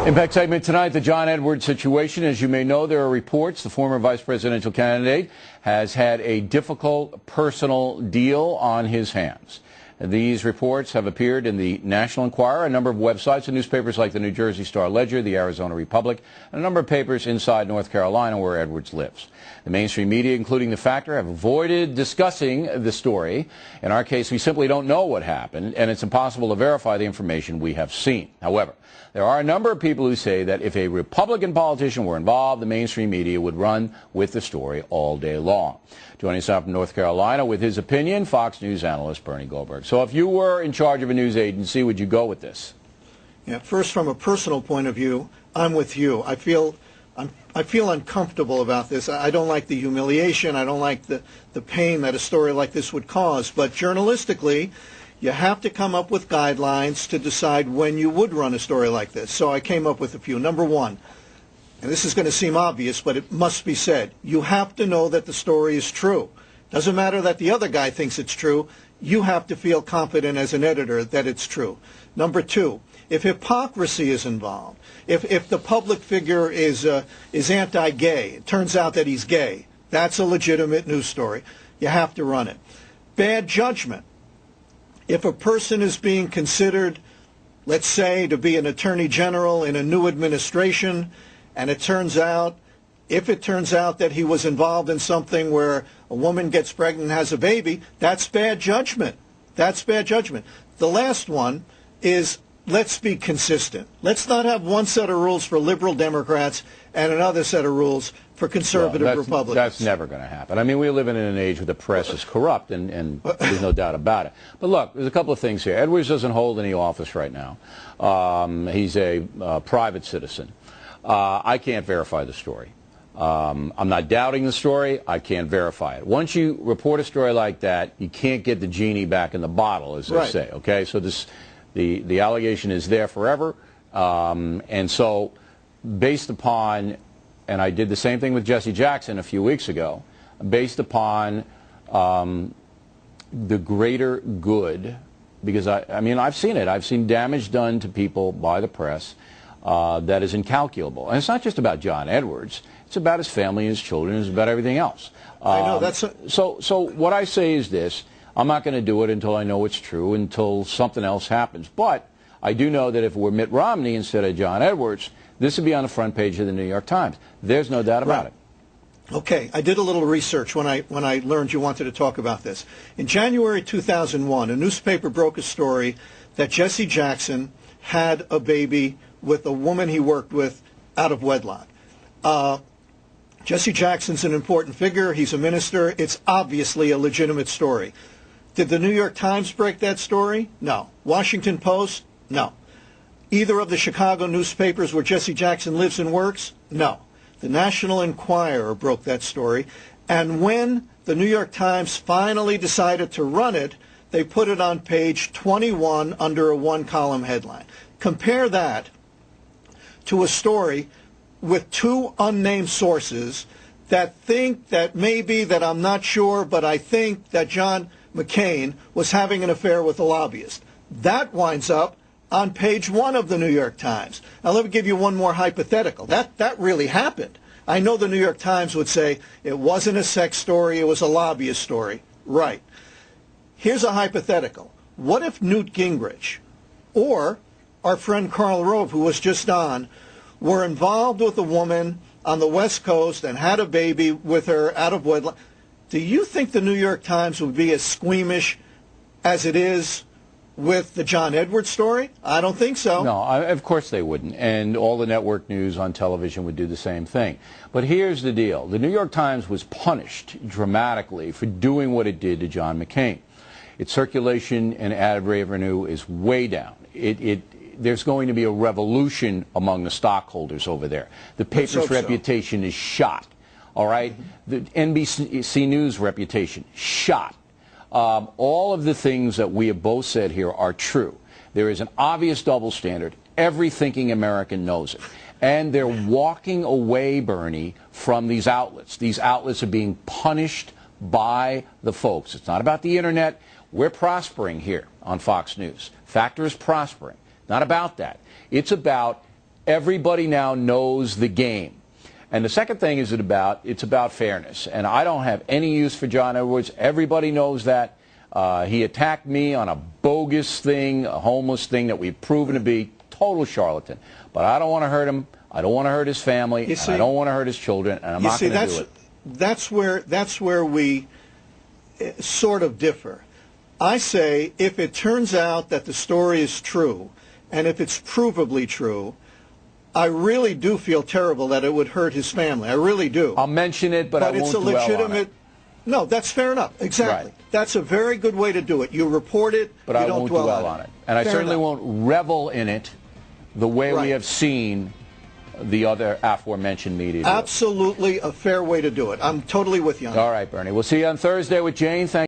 Impact segment tonight, the John Edwards situation. As you may know, there are reports the former vice presidential candidate has had a difficult personal deal on his hands. These reports have appeared in the National Enquirer, a number of websites and newspapers like the New Jersey Star-Ledger, the Arizona Republic, and a number of papers inside North Carolina where Edwards lives. The mainstream media, including The Factor, have avoided discussing the story. In our case, we simply don't know what happened, and it's impossible to verify the information we have seen. However, there are a number of people who say that if a Republican politician were involved, the mainstream media would run with the story all day long. Joining us out from North Carolina with his opinion, Fox News analyst Bernie Goldberg. So if you were in charge of a news agency, would you go with this? Yeah, first, from a personal point of view, I'm with you. I feel uncomfortable about this. I don't like the humiliation. I don't like the pain that a story like this would cause. But journalistically, you have to come up with guidelines to decide when you would run a story like this. So I came up with a few. Number one, and this is going to seem obvious, but it must be said, you have to know that the story is true. Doesn't matter that the other guy thinks it's true. You have to feel confident as an editor that it's true. Number two, if hypocrisy is involved, if the public figure is anti-gay, it turns out that he's gay, that's a legitimate news story. You have to run it. Bad judgment. If a person is being considered, let's say, to be an attorney general in a new administration, and if it turns out that he was involved in something where a woman gets pregnant and has a baby, that's bad judgment. That's bad judgment. The last one is, let's be consistent. Let's not have one set of rules for liberal Democrats and another set of rules for conservative Republicans. That's never going to happen. I mean, we live in an age where the press is corrupt, and there's no doubt about it. But look, there's a couple of things here. Edwards doesn't hold any office right now. He's a private citizen. I can't verify the story. I'm not doubting the story. I can't verify it. Once you report a story like that, you can't get the genie back in the bottle, as they say. Okay, so the allegation is there forever, and so based upon, and I did the same thing with Jesse Jackson a few weeks ago, based upon the greater good, because I mean, I've seen it. I've seen damage done to people by the press that is incalculable. And it's not just about John Edwards. It's about his family, his children, it's about everything else. I know, that's so what I say is this. I'm not going to do it until I know it's true, until something else happens. But I do know that if it were Mitt Romney instead of John Edwards, this would be on the front page of the New York Times. There's no doubt about it. Okay, I did a little research when I learned you wanted to talk about this. In January 2001, a newspaper broke a story that Jesse Jackson had a baby with a woman he worked with out of wedlock. Jesse Jackson's an important figure. He's a minister. It's obviously a legitimate story. Did the New York Times break that story? No. Washington Post? No. Either of the Chicago newspapers where Jesse Jackson lives and works? No. The National Enquirer broke that story. And when the New York Times finally decided to run it, they put it on page 21 under a one-column headline. Compare that to a story with two unnamed sources that think that maybe, that I'm not sure, but I think that John McCain was having an affair with a lobbyist. That winds up on page 1 of the New York Times. Now let me give you one more hypothetical. That really happened. I know the New York Times would say it wasn't a sex story, it was a lobbyist story. Right. Here's a hypothetical. What if Newt Gingrich or our friend Karl Rove, who was just on, were involved with a woman on the West Coast and had a baby with her out of wedlock? Do you think the New York Times would be as squeamish as it is with the John Edwards story? I don't think so. No, of course they wouldn't. And all the network news on television would do the same thing. But here's the deal. The New York Times was punished dramatically for doing what it did to John McCain. Its circulation and ad revenue is way down. There's going to be a revolution among the stockholders over there. The paper's reputation is shot. All right? The NBC News reputation, shot. All of the things that we have both said here are true. There is an obvious double standard. Every thinking American knows it. And they're walking away, Bernie, from these outlets. These outlets are being punished by the folks. It's not about the Internet. We're prospering here on Fox News. Factor is prospering. Not about that. It's about Everybody now knows the game. And the second thing is it's about fairness. And I don't have any use for John Edwards. Everybody knows that. He attacked me on a bogus thing, a homeless thing that we've proven to be total charlatan. But I don't want to hurt him. I don't want to hurt his family. And I don't want to hurt his children. And I'm not going to do it. That's where we sort of differ. I say if it turns out that the story is true, and if it's provably true, I really do feel terrible that it would hurt his family. I really do. I'll mention it, but I won't dwell on it. No, that's fair enough. Exactly. Right. That's a very good way to do it. You report it, but I won't dwell on it. And I certainly won't revel in it the way we have seen the other aforementioned media do. Absolutely a fair way to do it. I'm totally with you on that. All right, Bernie. We'll see you on Thursday with Jane. Thank